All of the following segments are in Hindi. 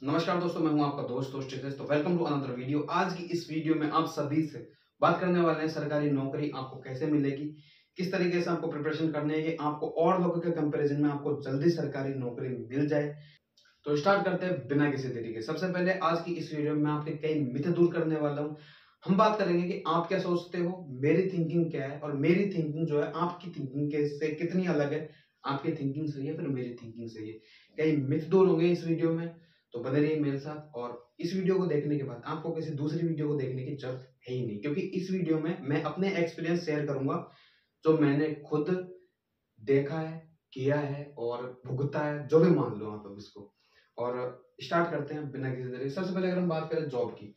नमस्कार दोस्तों, मैं हूं आपका दोस्त तो वेलकम टू अनदर वीडियो। आज की इस वीडियो में आप सभी से बात करने वाले हैं सरकारी नौकरी आपको कैसे मिलेगी, किस तरीके से आपको प्रिपरेशन करनी है कि आपको और लोगों के कंपैरिजन में आपको जल्दी सरकारी नौकरी मिल जाए। तो स्टार्ट करते हैं बिना किसी देरी के। सबसे पहले आज की इस वीडियो में आपके कई मिथ दूर करने वाला हूं। हम बात करेंगे कि आप क्या सोचते हो, मेरी थिंकिंग क्या है और मेरी थिंकिंग जो है आपकी थिंकिंग के से कितनी अलग है। आपकी थिंकिंग सही है फिर मेरी थिंकिंग सही है। कई मिथ दूर होंगे इस वीडियो में, तो बने रहिए मेरे साथ। और इस वीडियो को देखने के बाद आपको किसी दूसरी वीडियो को देखने की जरूरत है ही नहीं, क्योंकि इस वीडियो में मैं अपने एक्सपीरियंस शेयर करूंगा जो मैंने खुद देखा है, किया है और भुगता है, जो भी मान लो आप अब इसको। और स्टार्ट करते हैं बिना किसी देरी। सबसे पहले अगर हम बात करें जॉब की,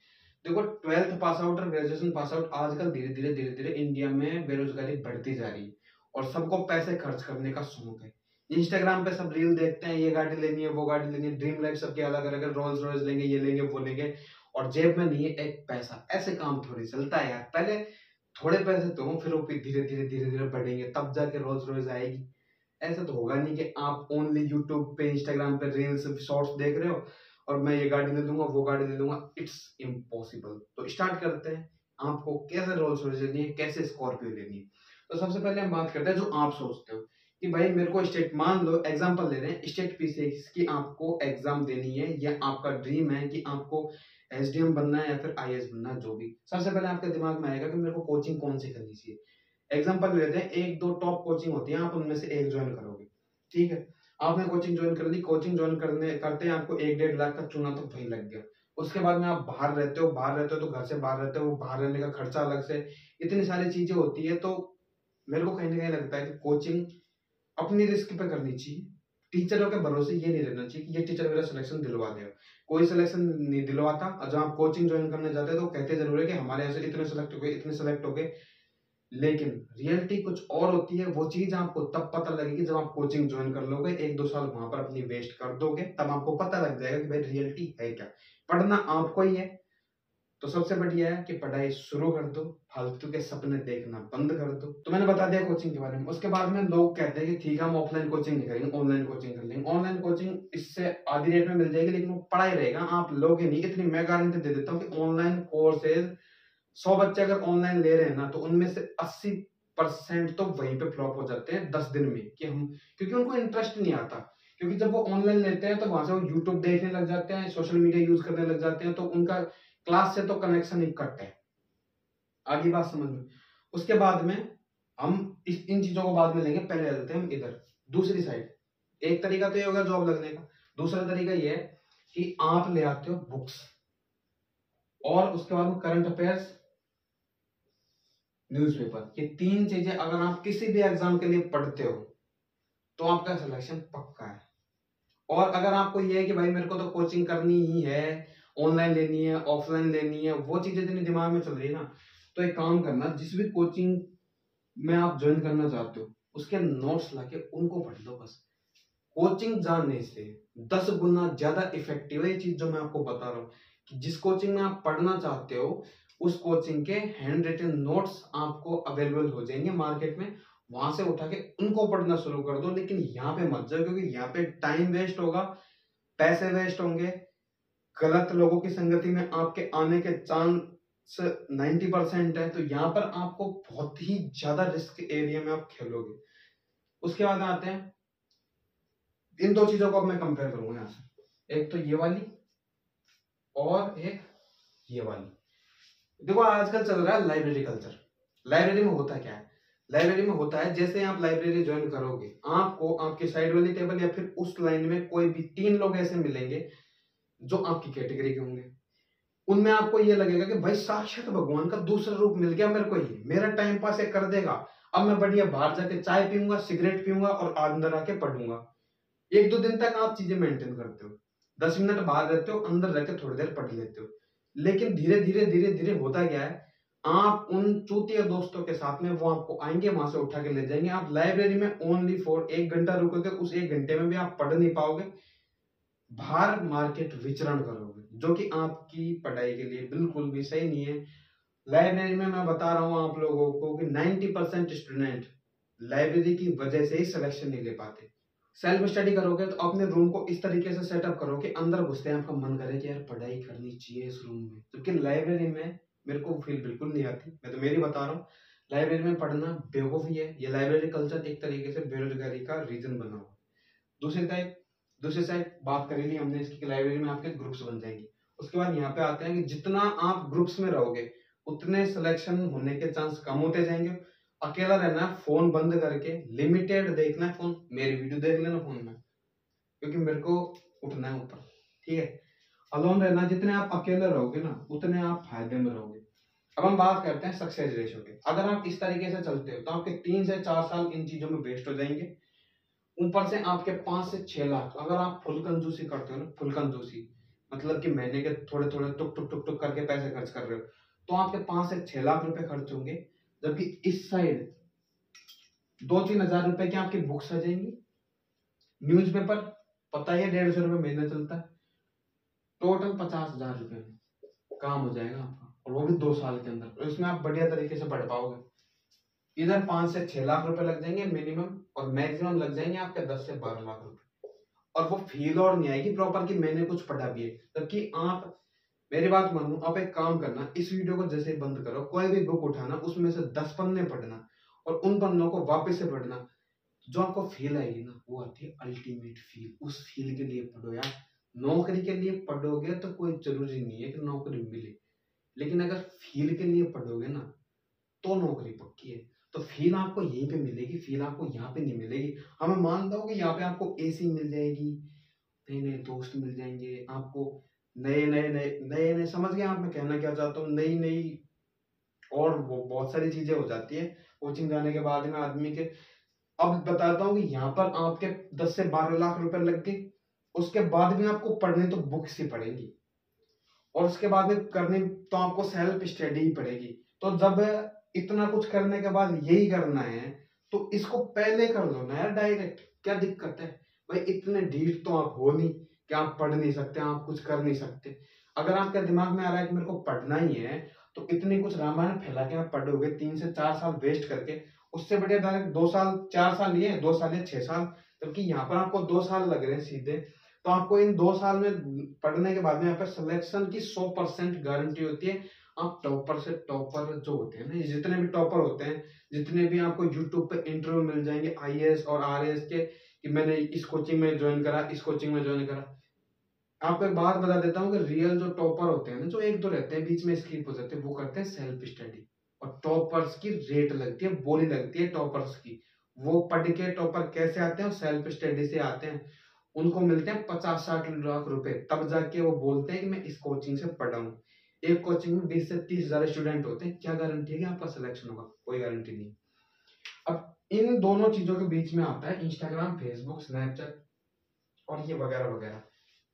देखो 12th पास आउट और ग्रेजुएशन पास आउट आजकल धीरे धीरे इंडिया में बेरोजगारी बढ़ती जा रही है और सबको पैसे खर्च करने का शौक है। इंस्टाग्राम पे सब रील देखते हैं, ये गाड़ी लेनी है, वो गाड़ी लेनी है, ड्रीम लाइफ सबके अलग अलग है, रोल्स रॉयस लेंगे, ये लेंगे, वो लेंगे, और जेब में नहीं है एक पैसा। ऐसे काम थोड़ी चलता है यार। पहले थोड़े पैसे तो हो, फिर वो धीरे धीरे बढ़ेंगे, तब जाके रोल्स रॉयस आएगी। ऐसा तो होगा नहीं कि आप ओनली यूट्यूब पे, इंस्टाग्राम पे रील्स शॉर्ट्स देख रहे हो और मैं ये गाड़ी ले लूंगा, वो गाड़ी ले लूंगा। It's impossible. तो स्टार्ट करते हैं, आपको कैसे रोल्स रॉयस लेनी है, कैसे स्कॉर्पियो लेनी है। तो सबसे पहले हम बात करते हैं जो आप सोचते हो कि भाई मेरे को स्टेट, मान लो एग्जांपल ले रहे हैं, स्टेट पी6 की आपको एग्जाम देनी है, या आपका ड्रीम है कि आपको एसडीएम बनना है या फिर आईएएस बनना है, जो भी। सबसे पहले आपके दिमाग में आएगा कि मेरे को कोचिंग कौन सी करनी चाहिए। एग्जांपल लेते हैं, एक दो टॉप कोचिंग होती है, आप उनमें से एक ज्वाइन करोगे। ठीक है, आपने कोचिंग ज्वाइन कर ली, कोचिंग ज्वाइन करने करते हैं आपको 1-1.5 लाख का चूना तो वही लग गया। उसके बाद में आप बाहर रहते हो तो घर से बाहर रहते हो, बाहर रहने का खर्चा अलग से, इतनी सारी चीजें होती है। तो मेरे को कहीं ना कहीं लगता है कि कोचिंग अपनी रिस्क पे करनी चाहिए। टीचरों के भरोसे ये नहीं रहना चाहिए कि ये टीचर मेरा सिलेक्शन दिलवा देगा। कोई सिलेक्शन नहीं दिलवाता, और जब आप कोचिंग ज्वाइन करने जाते हैं तो कहते जरूर है कि हमारे यहाँ से इतने सेलेक्ट हो गए, इतने सेलेक्ट हो गए। लेकिन रियलिटी कुछ और होती है। वो चीज आपको तब पता लगेगी जब आप कोचिंग ज्वाइन कर लोगे, 1-2 साल वहां पर अपनी वेस्ट कर दोगे, तब आपको पता लग जाएगा कि भाई रियलिटी है क्या। पढ़ना आपको ही है। तो सबसे बढ़िया है कि पढ़ाई शुरू कर दो, फालतू के सपने देखना बंद कर दो। तो मैंने बता दिया कोचिंग के बारे में। उसके बाद में लोग कहते हैं कि ठीक है हम ऑफलाइन कोचिंग नहीं करेंगे, ऑनलाइन कोचिंग कर लेंगे। ऑनलाइन कोचिंग इससे आधी रेट में मिल जाएगी, लेकिन वो पढ़ाई रहेगा, आप लोगे नहीं। इतनी मैं गारंटी दे देता हूँ कि ऑनलाइन कोर्सेज 100 बच्चे अगर ऑनलाइन ले रहे हैं ना, तो उनमें से 80% तो वहीं पे फ्लॉप हो जाते हैं 10 दिन में, कि हम, क्योंकि उनको इंटरेस्ट नहीं आता। क्योंकि जब वो ऑनलाइन लेते हैं तो वहां से वो यूट्यूब देखने लग जाते हैं, सोशल मीडिया यूज करने लग जाते हैं, तो उनका क्लास से तो कनेक्शन ही कट है। आगे बात समझ में। उसके बाद में हम इन चीजों को बाद में लेंगे, पहले आ जाते हैं हम इधर दूसरी साइड। एक तरीका तो ये होगा जॉब लगने का, दूसरा तरीका ये है कि आप ले आते हो बुक्स, और उसके बाद में करंट अफेयर्स, न्यूज़पेपर। ये तीन चीजें अगर आप किसी भी एग्जाम के लिए पढ़ते हो तो आपका सिलेक्शन पक्का है। और अगर आपको ये है कि भाई मेरे को तो कोचिंग करनी ही है, ऑनलाइन लेनी है, ऑफलाइन लेनी है, वो चीजें जितनी दिमाग में चल रही है ना, तो एक काम करना, जिस भी कोचिंग में आप ज्वाइन करना चाहते हो उसके नोट्स लाके उनको पढ़ लो बस। कोचिंग जानने से 10 गुना ज्यादा इफेक्टिव है ये चीज जो मैं आपको बता रहा हूँ। कि जिस कोचिंग में आप पढ़ना चाहते हो उस कोचिंग के हैंड रिटन नोट्स आपको अवेलेबल हो जाएंगे मार्केट में, वहां से उठा के उनको पढ़ना शुरू कर दो। लेकिन यहाँ पे मत जाओ, क्योंकि यहाँ पे टाइम वेस्ट होगा, पैसे वेस्ट होंगे, गलत लोगों की संगति में आपके आने के चांस 90% है। तो यहाँ पर आपको बहुत ही ज्यादा रिस्क एरिया में आप खेलोगे। उसके बाद आते हैं, इन दो चीजों को अब मैं कंपेयर करूंगा यहाँ से, एक तो ये वाली और एक ये वाली। देखो आजकल चल रहा है लाइब्रेरी कल्चर। लाइब्रेरी में होता क्या है, लाइब्रेरी में होता है, जैसे आप लाइब्रेरी ज्वाइन करोगे आपको आपके साइड वाली टेबल या फिर उस लाइन में कोई भी 3 लोग ऐसे मिलेंगे जो आपकी कैटेगरी के होंगे। उनमें आपको ये लगेगा कि भाई साक्षात भगवान का दूसरा रूप मिल गया मेरे को, ये मेरा टाइम पास ये कर देगा। अब मैं बढ़िया बाहर जाके चाय पीऊंगा, सिगरेट पीऊंगा और अंदर आके पढ़ूंगा। 1-2 दिन तक आप चीजें मेंटेन करते हो, 10 मिनट बाहर रहते हो, अंदर रहते थोड़ी देर पढ़ लेते हो। लेकिन धीरे धीरे होता क्या है, आप उन चूतिया दोस्तों के साथ में वो आपको आएंगे, वहां से उठा के ले जाएंगे। आप लाइब्रेरी में ओनली फॉर 1 घंटा रुकोगे, उस 1 घंटे में भी आप पढ़ नहीं पाओगे, बाहर मार्केट विचरण करोगे, जो कि आपकी पढ़ाई के लिए बिल्कुल भी सही नहीं है। लाइब्रेरी में मैं बता रहा हूं आप लोगों को कि 90% स्टूडेंट लाइब्रेरी की वजह से ही सिलेक्शन नहीं ले पाते। सेल्फ स्टडी करोगे तो अपने रूम को इस तरीके से सेटअप करो कि अंदर घुसते हैं आपका मन करे कि यार पढ़ाई करनी चाहिए इस रूम में, जबकि लाइब्रेरी में मेरे को फील बिल्कुल नहीं आती। मैं तो मेरी बता रहा हूँ, लाइब्रेरी में पढ़ना बेवकूफ़ी है। ये लाइब्रेरी कल्चर एक तरीके से बेरोजगारी का रीजन बना हुआ है। दूसरी साइड बात करी ली हमने इसकी कि लाइब्रेरी में आपके ग्रुप्स बन जाएंगे। उसके बाद यहाँ पे आते हैं कि जितना आप ग्रुप्स में रहोगे उतने सिलेक्शन होने के चांस कम होते जाएंगे। अकेला रहना है, फोन बंद करके लिमिटेड देखना है फोन, मेरी वीडियो देख लेना फोन में, क्योंकि मेरे को उठना है ऊपर। ठीक है, अलोन रहना, जितने आप अकेले रहोगे ना उतने आप फायदे में रहोगे। अब हम बात करते हैं सक्सेस रेशियो के। अगर आप इस तरीके से चलते हो तो आपके 3 से 4 साल इन चीजों में वेस्ट हो जाएंगे। ऊपर से आपके 5 से 6 लाख, अगर आप फुल कंजूसी करते हो ना, फुल कंजूसी मतलब कि महीने के थोड़े थोड़े टुक टुक टुक टुक करके पैसे खर्च कर रहे हो, तो आपके 5 से 6 लाख रुपए खर्च होंगे। जबकि इस साइड 2-3 हजार रुपए की आपकी बुक्स आ जाएंगी। न्यूज़पेपर पता ही है 150 रुपये महीना चलता है, टोटल 50 हजार रुपये में काम हो जाएगा आपका, और वो भी 2 साल के अंदर। और इसमें आप बढ़िया तरीके से पढ़ पाओगे। इधर 5 से 6 लाख रुपए लग जाएंगे मिनिमम, और मैक्सिमम लग जाएंगे आपके 10 से 12 लाख रुपए। और वो फील और नहीं आएगी प्रॉपर कि मैंने कुछ पढ़ा भी है। जबकि आप मेरी बात मानो, आप एक काम करना, इस वीडियो को जैसे ही बंद करो, कोई भी बुक उठाना, उसमें से 10 पन्ने पढ़ना और उन पन्नों को वापस से पढ़ना। जो आपको फील आएगी ना, वो आती है अल्टीमेट फील। उस फील के लिए पढ़ो यार। नौकरी के लिए पढ़ोगे तो कोई जरूरी नहीं है कि नौकरी मिले, लेकिन अगर फील के लिए पढ़ोगे ना तो नौकरी पक्की है। तो फील आपको यहीं पे मिलेगी, फील आपको यहाँ पे नहीं मिलेगी। हमें मानता हूँ कि यहाँ पे आपको एसी मिल जाएगी, नए नए दोस्त मिल जाएंगे आपको, नए नए समझ गए आप मैं कहना क्या चाहता हूँ, नई नई और वो बहुत सारी चीजें हो जाती है कोचिंग जाने के बाद में आदमी के। अब बताता हूँ कि यहाँ पर आपके 10 से 12 लाख रुपए लग गए, उसके बाद भी आपको पढ़ने तो बुक्स ही पड़ेंगी, और उसके बाद में करनी तो आपको सेल्फ स्टडी ही पड़ेगी। तो जब इतना कुछ करने के बाद यही करना है तो इसको पहले कर लो ना यार डायरेक्ट, क्या दिक्कत है भाई। इतने ढीठ तो आप हो नहीं कि आप पढ़ नहीं सकते, आप कुछ कर नहीं सकते। अगर आपके दिमाग में आ रहा है कि मेरे को पढ़ना ही है, तो इतनी कुछ रामायण फैला के आप पढ़ोगे 3 से 4 साल वेस्ट करके, उससे बढ़िया डायरेक्ट 2 साल 4 साल, ये 2 साल या 6 साल। जबकि यहाँ पर आपको 2 साल लग रहे हैं सीधे, तो आपको इन 2 साल में पढ़ने के बाद में यहाँ पर सिलेक्शन की 100% गारंटी होती है। आप टॉपर से टॉपर जो होते हैं ना, जितने भी टॉपर होते हैं, जितने भी आपको यूट्यूब पे इंटरव्यू मिल जाएंगे आईएएस और आरएएस के, कि मैंने इस कोचिंग में ज्वाइन करा, इस कोचिंग में ज्वाइन करा। आपको एक बात बता देता हूँ कि रियल जो टॉपर होते हैं ना, जो एक दो रहते हैं बीच में स्किप हो जाते हैं, वो करते हैं सेल्फ स्टडी। और टॉपर्स की रेट लगती है, बोली लगती है टॉपर्स की। वो पढ़ के टॉपर कैसे आते हैं, सेल्फ स्टडी से आते हैं। उनको मिलते हैं 50-60 लाख रुपए, तब जाके वो बोलते हैं कि मैं इस कोचिंग से पढ़ा हूँ। एक कोचिंग में 20 से 30 हजार स्टूडेंट होते हैं, क्या गारंटी है कि आपका सिलेक्शन होगा? कोई गारंटी नहीं। अब इन दोनों चीजों के बीच में आता है इंस्टाग्राम, फेसबुक, स्नैपचैट और ये वगैरह वगैरह।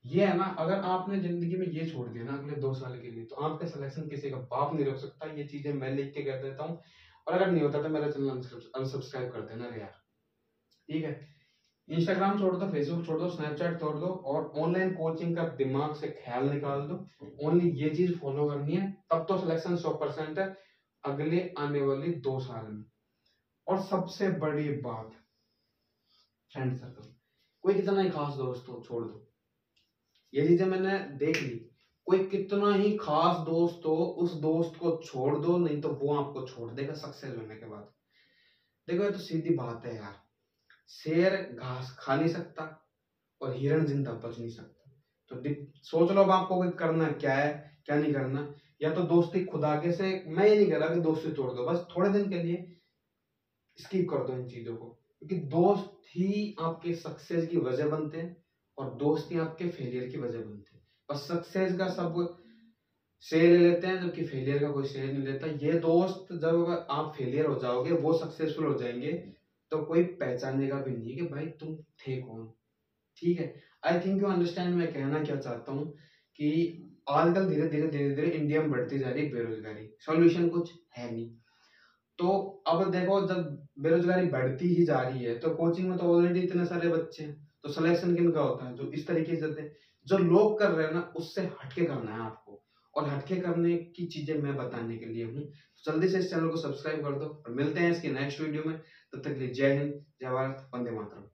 ये है ना, अगर आपने जिंदगी में ये छोड़ दिया ना अगले 2 साल के लिए, तो आपका सिलेक्शन किसी का बाप नहीं रोक सकता। ये चीजें मैं लिख के कह देता हूँ, और अगर नहीं होता तो मेरा चैनल अनसब्सक्राइब कर देना रे यार। ठीक है, इंस्टाग्राम छोड़ दो, फेसबुक छोड़ दो, स्नैपचैट छोड़ दो, और ऑनलाइन कोचिंग का दिमाग से ख्याल निकाल दो। ओनली ये चीज फॉलो करनी है, तब तो सिलेक्शन 100% है अगले आने वाली 2 साल में। और सबसे बड़ी बात, फ्रेंड सर्कल। कोई कितना ही खास दोस्त हो, छोड़ दो। ये चीजें मैंने देख ली। कोई कितना ही खास दोस्त हो, उस दोस्त को छोड़ दो, नहीं तो वो आपको छोड़ देगा सक्सेस होने के बाद। देखो ये तो सीधी बात है यार, शेर घास खा नहीं सकता और हिरण जिंदा बच नहीं सकता। तो सोच लो अब आपको करना क्या है, क्या नहीं करना। या तो दोस्ती खुद आगे से, मैं ये नहीं कह रहा कि दोस्ती तोड़ दो, बस थोड़े दिन के लिए स्किप कर दो इन चीजों को, क्योंकि दोस्त ही आपके सक्सेस की वजह बनते हैं और दोस्त ही आपके फेलियर की वजह बनते हैं। बस सक्सेस का सब श्रेय ले लेते हैं, जबकि फेलियर का कोई श्रेय नहीं लेता। ये दोस्त जब आप फेलियर हो जाओगे, वो सक्सेसफुल हो जाएंगे, तो कोई पहचानेगा भी नहीं कि भाई तुम थे कौन। ठीक है, आई थिंक यू अंडरस्टैंड मैं कहना क्या चाहता हूँ कि आजकल धीरे धीरे धीरे धीरे इंडिया में बढ़ती जा रही है बेरोजगारी, सॉल्यूशन कुछ है नहीं। तो अब देखो, जब बेरोजगारी बढ़ती ही जा रही है तो कोचिंग में तो ऑलरेडी इतने सारे बच्चे हैं, तो सिलेक्शन किनका होता है? जो इस तरीके से थे, जो लोग कर रहे हैं ना, उससे हटके करना है आपको। और हटके करने की चीजें मैं बताने के लिए हूँ। तो जल्दी से इस चैनल को सब्सक्राइब कर दो, और मिलते हैं इसके नेक्स्ट वीडियो में। तब तक के लिए जय हिंद, जय भारत, वंदे मातरम।